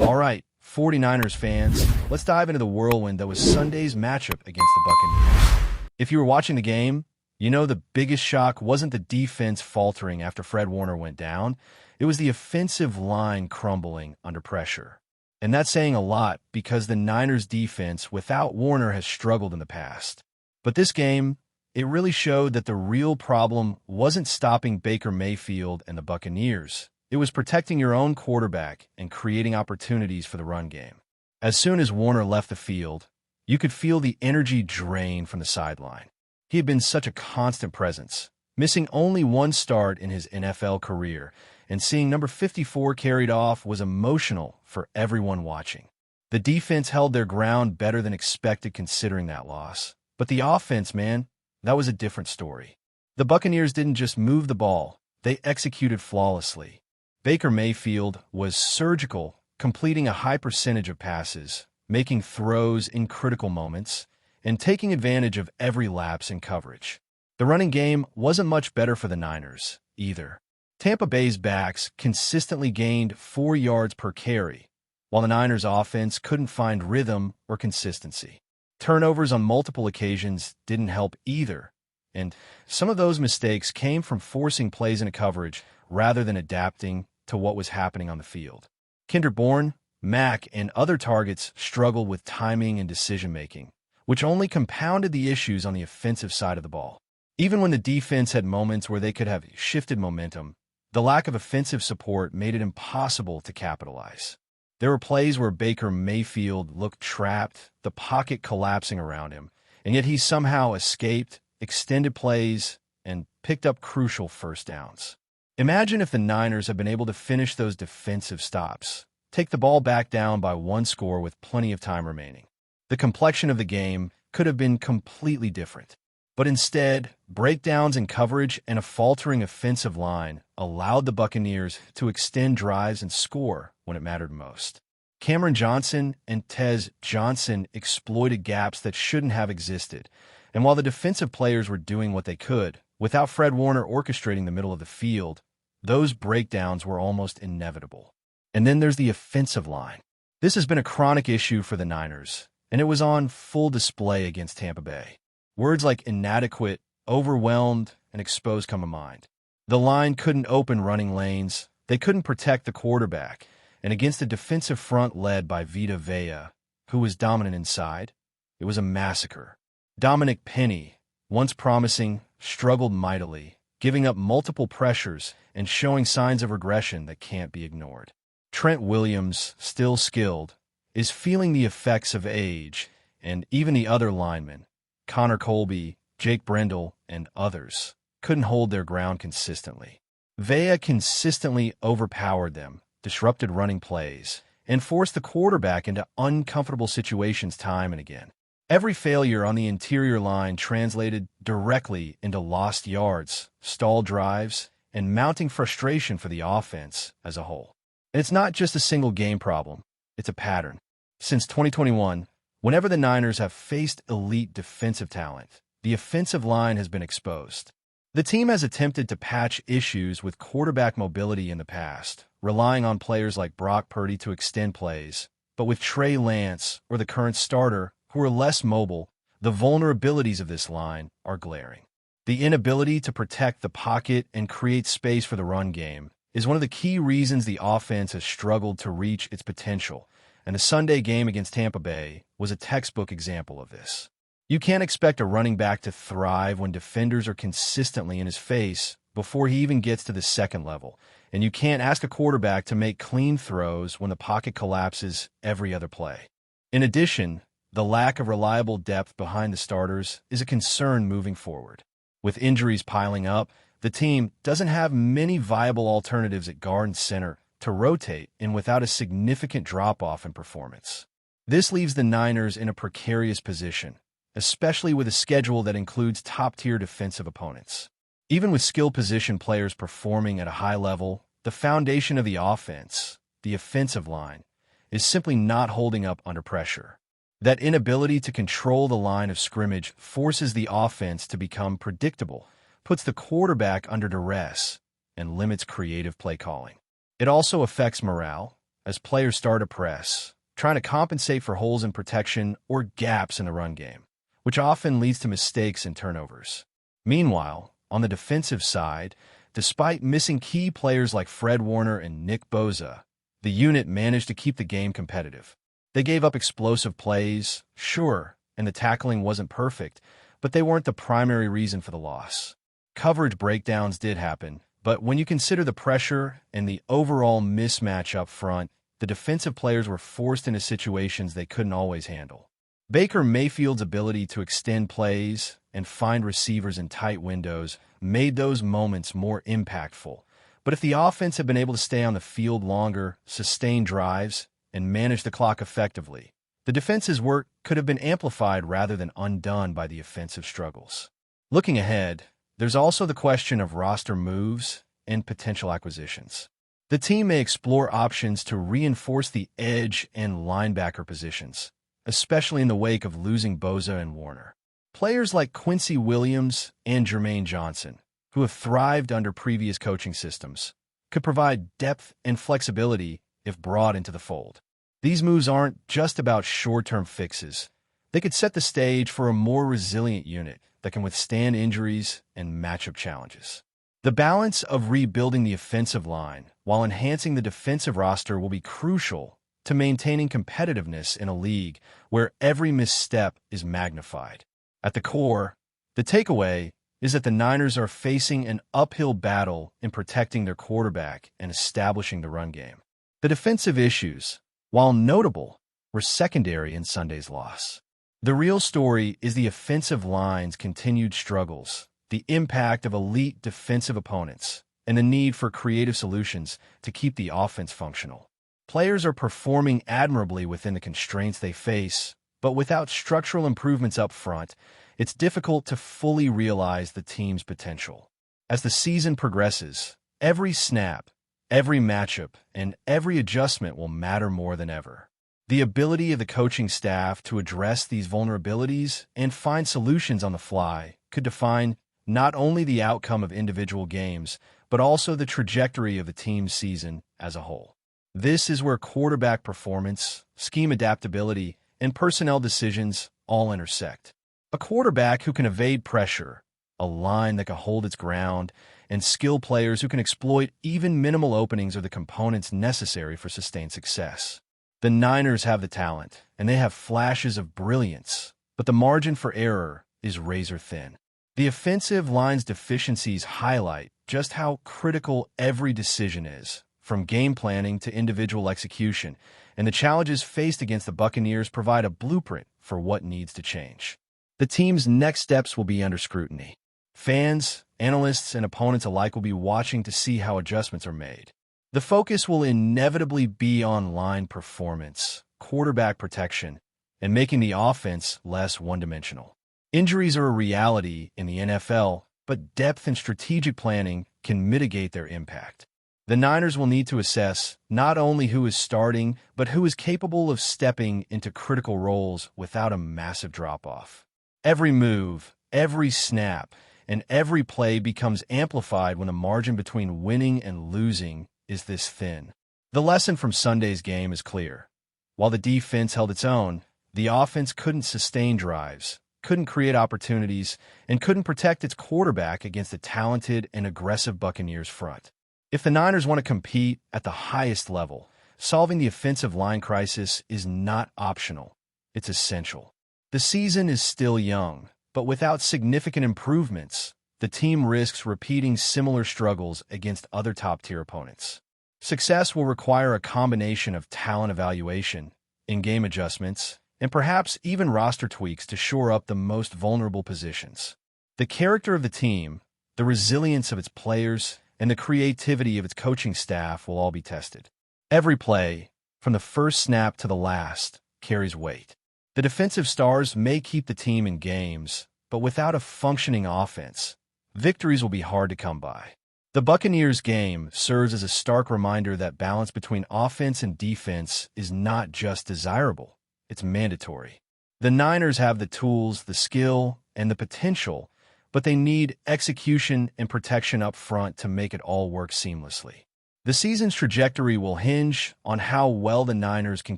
All right, 49ers fans, let's dive into the whirlwind that was Sunday's matchup against the Buccaneers. If you were watching the game, you know the biggest shock wasn't the defense faltering after Fred Warner went down. It was the offensive line crumbling under pressure. And that's saying a lot because the Niners' defense without Warner has struggled in the past. But this game, it really showed that the real problem wasn't stopping Baker Mayfield and the Buccaneers. It was protecting your own quarterback and creating opportunities for the run game. As soon as Warner left the field, you could feel the energy drain from the sideline. He had been such a constant presence, missing only one start in his NFL career, and seeing number 54 carried off was emotional for everyone watching. The defense held their ground better than expected considering that loss. But the offense, man, that was a different story. The Buccaneers didn't just move the ball, they executed flawlessly. Baker Mayfield was surgical, completing a high percentage of passes, making throws in critical moments, and taking advantage of every lapse in coverage. The running game wasn't much better for the Niners, either. Tampa Bay's backs consistently gained 4 yards per carry, while the Niners' offense couldn't find rhythm or consistency. Turnovers on multiple occasions didn't help either, and some of those mistakes came from forcing plays into coverage rather than adapting to what was happening on the field. Kendrick Bourne, Mack, and other targets struggled with timing and decision-making, which only compounded the issues on the offensive side of the ball. Even when the defense had moments where they could have shifted momentum, the lack of offensive support made it impossible to capitalize. There were plays where Baker Mayfield looked trapped, the pocket collapsing around him, and yet he somehow escaped, extended plays, and picked up crucial first downs. Imagine if the Niners had been able to finish those defensive stops, take the ball back down by 1 score with plenty of time remaining. The complexion of the game could have been completely different. But instead, breakdowns in coverage and a faltering offensive line allowed the Buccaneers to extend drives and score when it mattered most. Cameron Johnson and Tez Johnson exploited gaps that shouldn't have existed, and while the defensive players were doing what they could, without Fred Warner orchestrating the middle of the field, those breakdowns were almost inevitable. And then there's the offensive line. This has been a chronic issue for the Niners, and it was on full display against Tampa Bay. Words like inadequate, overwhelmed, and exposed come to mind. The line couldn't open running lanes, they couldn't protect the quarterback, and against a defensive front led by Vita Vea, who was dominant inside, it was a massacre. Dominic Penny, once promising, struggled mightily, giving up multiple pressures and showing signs of regression that can't be ignored. Trent Williams, still skilled, is feeling the effects of age, and even the other linemen, Connor Colby, Jake Brendel, and others, couldn't hold their ground consistently. Vea consistently overpowered them, disrupted running plays, and forced the quarterback into uncomfortable situations time and again. Every failure on the interior line translated directly into lost yards, stalled drives, and mounting frustration for the offense as a whole. And it's not just a single game problem, it's a pattern. Since 2021, whenever the Niners have faced elite defensive talent, the offensive line has been exposed. The team has attempted to patch issues with quarterback mobility in the past, relying on players like Brock Purdy to extend plays, but with Trey Lance or the current starter, who are less mobile, the vulnerabilities of this line are glaring. The inability to protect the pocket and create space for the run game is one of the key reasons the offense has struggled to reach its potential, and the Sunday game against Tampa Bay was a textbook example of this. You can't expect a running back to thrive when defenders are consistently in his face before he even gets to the second level, and you can't ask a quarterback to make clean throws when the pocket collapses every other play. In addition, the lack of reliable depth behind the starters is a concern moving forward. With injuries piling up, the team doesn't have many viable alternatives at guard and center to rotate in without a significant drop-off in performance. This leaves the Niners in a precarious position, especially with a schedule that includes top-tier defensive opponents. Even with skill position players performing at a high level, the foundation of the offense, the offensive line, is simply not holding up under pressure. That inability to control the line of scrimmage forces the offense to become predictable, puts the quarterback under duress, and limits creative play calling. It also affects morale, as players start to press, trying to compensate for holes in protection or gaps in the run game, which often leads to mistakes and turnovers. Meanwhile, on the defensive side, despite missing key players like Fred Warner and Nick Bosa, the unit managed to keep the game competitive. They gave up explosive plays, sure, and the tackling wasn't perfect, but they weren't the primary reason for the loss. Coverage breakdowns did happen, but when you consider the pressure and the overall mismatch up front, the defensive players were forced into situations they couldn't always handle. Baker Mayfield's ability to extend plays and find receivers in tight windows made those moments more impactful. But if the offense had been able to stay on the field longer, sustain drives, and manage the clock effectively, the defense's work could have been amplified rather than undone by the offensive struggles. Looking ahead, there's also the question of roster moves and potential acquisitions. The team may explore options to reinforce the edge and linebacker positions, especially in the wake of losing Bosa and Warner. Players like Quincy Williams and Jermaine Johnson, who have thrived under previous coaching systems, could provide depth and flexibility if brought into the fold. These moves aren't just about short-term fixes. They could set the stage for a more resilient unit that can withstand injuries and matchup challenges. The balance of rebuilding the offensive line while enhancing the defensive roster will be crucial to maintaining competitiveness in a league where every misstep is magnified. At the core, the takeaway is that the Niners are facing an uphill battle in protecting their quarterback and establishing the run game. The defensive issues, while notable, were secondary in Sunday's loss. The real story is the offensive line's continued struggles, the impact of elite defensive opponents, and the need for creative solutions to keep the offense functional. Players are performing admirably within the constraints they face, but without structural improvements up front, it's difficult to fully realize the team's potential. As the season progresses, every snap, every matchup, and every adjustment will matter more than ever. The ability of the coaching staff to address these vulnerabilities and find solutions on the fly could define not only the outcome of individual games, but also the trajectory of the team's season as a whole. This is where quarterback performance, scheme adaptability, and personnel decisions all intersect. A quarterback who can evade pressure, a line that can hold its ground, and skilled players who can exploit even minimal openings are the components necessary for sustained success. The Niners have the talent, and they have flashes of brilliance, but the margin for error is razor thin. The offensive line's deficiencies highlight just how critical every decision is, from game planning to individual execution, and the challenges faced against the Buccaneers provide a blueprint for what needs to change. The team's next steps will be under scrutiny. Fans, analysts, and opponents alike will be watching to see how adjustments are made. The focus will inevitably be on line performance, quarterback protection, and making the offense less one-dimensional. Injuries are a reality in the NFL, but depth and strategic planning can mitigate their impact. The Niners will need to assess not only who is starting, but who is capable of stepping into critical roles without a massive drop-off. Every move, every snap, and every play becomes amplified when the margin between winning and losing is this thin. The lesson from Sunday's game is clear. While the defense held its own, the offense couldn't sustain drives, couldn't create opportunities, and couldn't protect its quarterback against a talented and aggressive Buccaneers front. If the Niners want to compete at the highest level, solving the offensive line crisis is not optional. It's essential. The season is still young, but without significant improvements, the team risks repeating similar struggles against other top-tier opponents. Success will require a combination of talent evaluation, in-game adjustments, and perhaps even roster tweaks to shore up the most vulnerable positions. The character of the team, the resilience of its players, and the creativity of its coaching staff will all be tested. Every play, from the first snap to the last, carries weight. The defensive stars may keep the team in games, but without a functioning offense, victories will be hard to come by. The Buccaneers game serves as a stark reminder that balance between offense and defense is not just desirable, it's mandatory. The Niners have the tools, the skill, and the potential, but they need execution and protection up front to make it all work seamlessly. The season's trajectory will hinge on how well the Niners can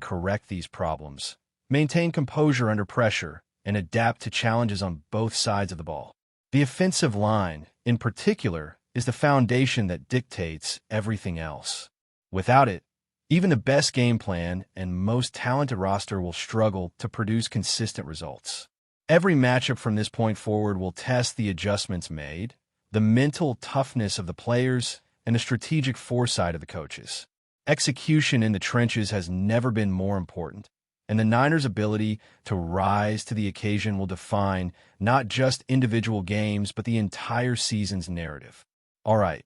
correct these problems, maintain composure under pressure, and adapt to challenges on both sides of the ball. The offensive line, in particular, is the foundation that dictates everything else. Without it, even the best game plan and most talented roster will struggle to produce consistent results. Every matchup from this point forward will test the adjustments made, the mental toughness of the players, and the strategic foresight of the coaches. Execution in the trenches has never been more important, and the Niners' ability to rise to the occasion will define not just individual games, but the entire season's narrative. All right,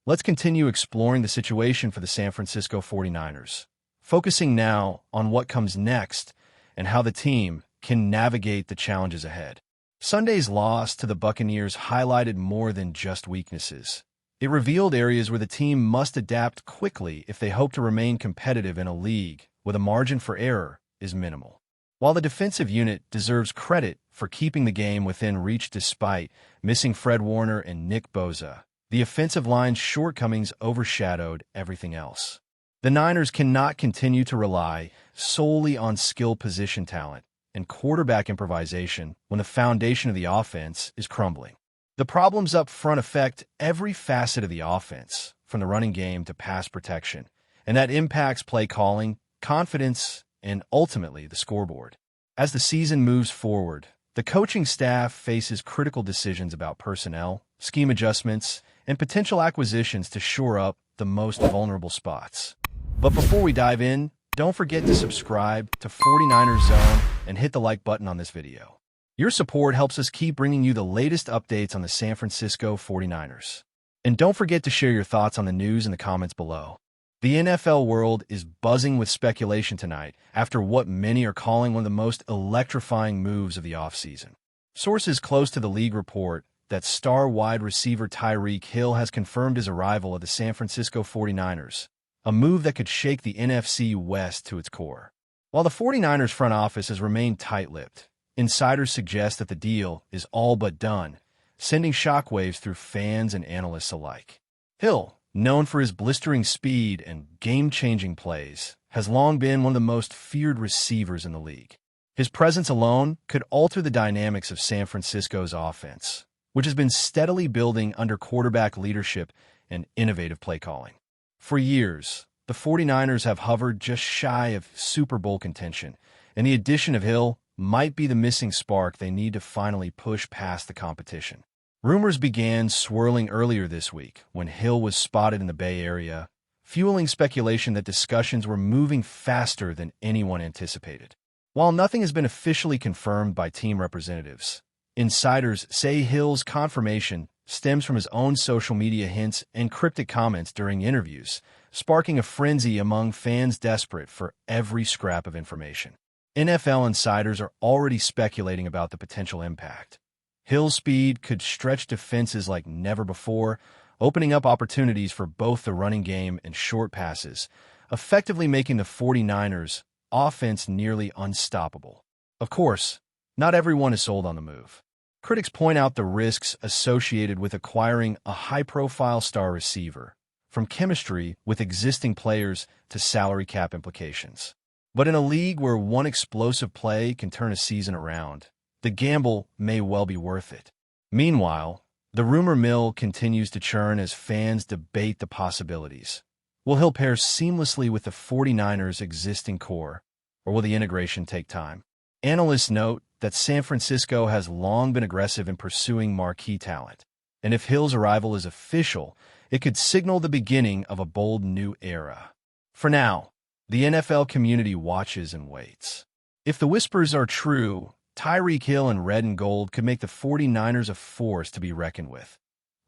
let's continue exploring the situation for the San Francisco 49ers, focusing now on what comes next and how the team can navigate the challenges ahead. Sunday's loss to the Buccaneers highlighted more than just weaknesses. It revealed areas where the team must adapt quickly if they hope to remain competitive in a league where the margin for error is minimal. While the defensive unit deserves credit for keeping the game within reach despite missing Fred Warner and Nick Bosa, the offensive line's shortcomings overshadowed everything else. The Niners cannot continue to rely solely on skill position talent and quarterback improvisation when the foundation of the offense is crumbling. The problems up front affect every facet of the offense, from the running game to pass protection, and that impacts play calling, confidence, and ultimately the scoreboard. As the season moves forward, the coaching staff faces critical decisions about personnel, scheme adjustments, and potential acquisitions to shore up the most vulnerable spots. But before we dive in, don't forget to subscribe to 49ers Zone and hit the like button on this video. Your support helps us keep bringing you the latest updates on the San Francisco 49ers. And don't forget to share your thoughts on the news in the comments below. The NFL world is buzzing with speculation tonight after what many are calling one of the most electrifying moves of the offseason. Sources close to the league report that star wide receiver Tyreek Hill has confirmed his arrival at the San Francisco 49ers, a move that could shake the NFC West to its core. While the 49ers front office has remained tight-lipped, insiders suggest that the deal is all but done, sending shockwaves through fans and analysts alike. Hill, known for his blistering speed and game-changing plays, has long been one of the most feared receivers in the league. His presence alone could alter the dynamics of San Francisco's offense, which has been steadily building under quarterback leadership and innovative play calling. For years, the 49ers have hovered just shy of Super Bowl contention, and the addition of Hill might be the missing spark they need to finally push past the competition. Rumors began swirling earlier this week when Hill was spotted in the Bay Area, fueling speculation that discussions were moving faster than anyone anticipated. While nothing has been officially confirmed by team representatives, insiders say Hill's confirmation stems from his own social media hints and cryptic comments during interviews, sparking a frenzy among fans desperate for every scrap of information. NFL insiders are already speculating about the potential impact. Hill's speed could stretch defenses like never before, opening up opportunities for both the running game and short passes, effectively making the 49ers' offense nearly unstoppable. Of course, not everyone is sold on the move. Critics point out the risks associated with acquiring a high-profile star receiver, from chemistry with existing players to salary cap implications. But in a league where one explosive play can turn a season around, the gamble may well be worth it. Meanwhile, the rumor mill continues to churn as fans debate the possibilities. Will Hill pair seamlessly with the 49ers' existing core, or will the integration take time? Analysts note that San Francisco has long been aggressive in pursuing marquee talent, and if Hill's arrival is official, it could signal the beginning of a bold new era. For now, the NFL community watches and waits. If the whispers are true, Tyreek Hill in red and gold could make the 49ers a force to be reckoned with,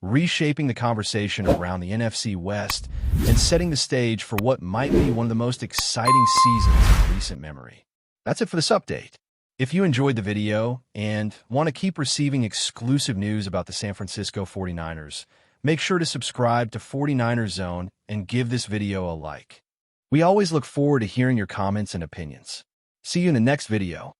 reshaping the conversation around the NFC West and setting the stage for what might be one of the most exciting seasons in recent memory. That's it for this update. If you enjoyed the video and want to keep receiving exclusive news about the San Francisco 49ers, make sure to subscribe to 49ers Zone and give this video a like. We always look forward to hearing your comments and opinions. See you in the next video.